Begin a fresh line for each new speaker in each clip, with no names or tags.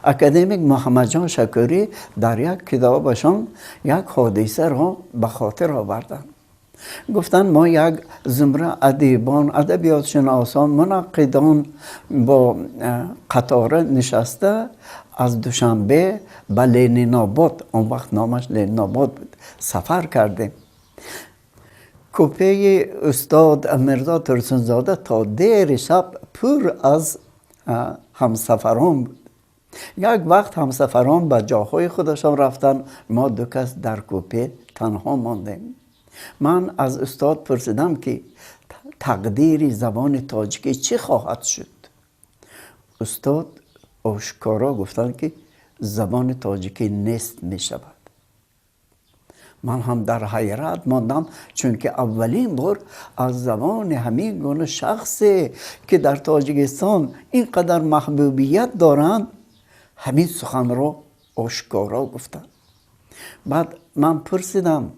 اکادمیک محمد جان شکوری در یک کتابشان یک حادثه را به خاطر آوردند. گفتن ما یک زمره ادیبان، ادبیات شناسان، منقدان با قطاره نشسته از دوشنبه به لنین آباد، اون وقت نامش لنین آباد بود، سفر کردیم. کوپه استاد مرزا ترسونزاده تا دیر شب پر از همسفران بود. یک وقت همسفران به جاهای خودشان رفتن، ما دو کس در کوپه تنها ماندیم. من از استاد پرسیدم که تقدیر زبان تاجیکی چی خواهد شد؟ استاد آشکارا گفتن که زبان تاجیکی نیست می شود. من هم در حیرت ماندم، چون که اولین بار از زبان همین گونه شخصی که در تاجیکستان اینقدر محبوبیت دارند همین سخن را آشکارا گفتند. بعد من پرسیدم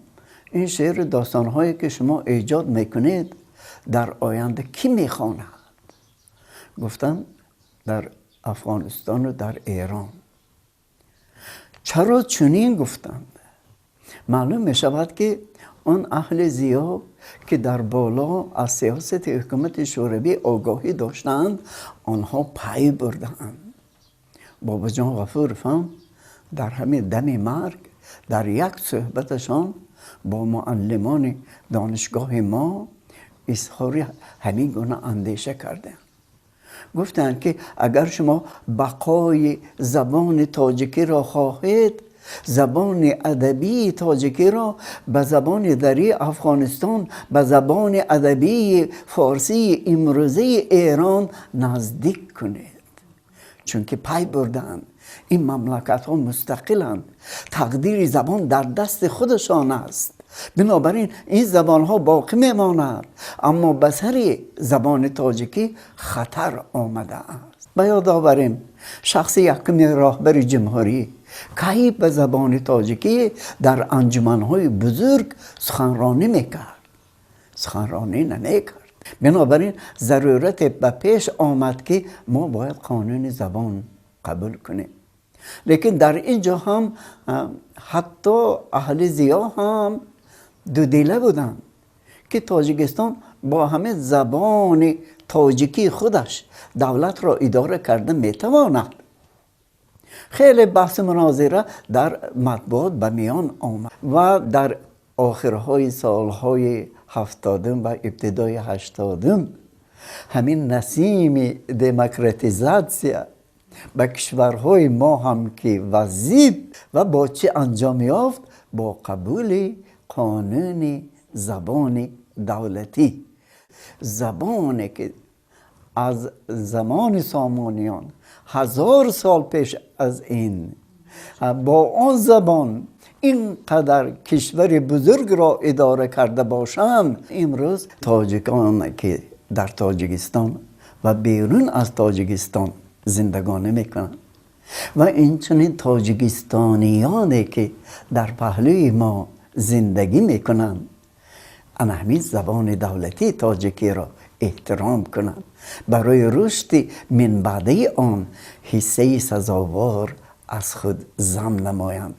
این شعر داستانهایی که شما ایجاد میکنید در آینده کی میخواند؟ گفتن در افغانستان و در ایران. چرا چنین گفتند؟ معلوم می شود که آن اهل زیا که در بالا از سیاست حکومت شوروی آگاهی داشتند، آنها پی بردند. بابا جان غفور فهم در همین دم مرگ در یک صحبتشان با معلمان دانشگاه ما اظهار همین گونه اندیشه کردند. گفتند که اگر شما بقای زبان تاجیکی را خواهید، زبان ادبی تاجیکی را به زبان دری افغانستان، به زبان ادبی فارسی امروزی ایران نزدیک کنید. چون که پی بردند این مملکت ها مستقلند، تقدیر زبان در دست خودشان است، بنابراین این زبان ها باقی میماند، اما به سر زبان تاجیکی خطر آمده است. به یاد آوریم شخص یکم راهبر جمهوری کی به زبان تاجیکی در انجمنهای بزرگ سخنرانی میکرد؟ سخنرانی نمیکرد. بنابراین ضرورت به پیش آمد که ما باید قانون زبان قبول کنیم. لیکن در اینجا هم حتی اهل زیا هم دو دیله بودن که تاجیکستان با همه زبان تاجیکی خودش دولت را اداره کرده میتواند. خیلی بحث مناظره در مطبوعات به میان آمد و در آخرهای سالهای 70 و ابتدای 80 همین نسیم دموکراتیزاسیا به کشورهای ما هم که وزید و با چه انجام یافت؟ با قبول قانون زبان دولتی. زبانی که از زمان سامانیان 1000 سال پیش از این با آن زبان اینقدر کشور بزرگ را اداره کرده باشند، امروز تاجیکان که در تاجیکستان و بیرون از تاجیکستان زندگانی میکنند و اینچنین تاجیکستانیانی که در پهلوی ما زندگی میکنند، همین زبان دولتی تاجیکی را احترام کنند، برای رشد من بعده آن حصه سزاوار از خود ضم نمایند.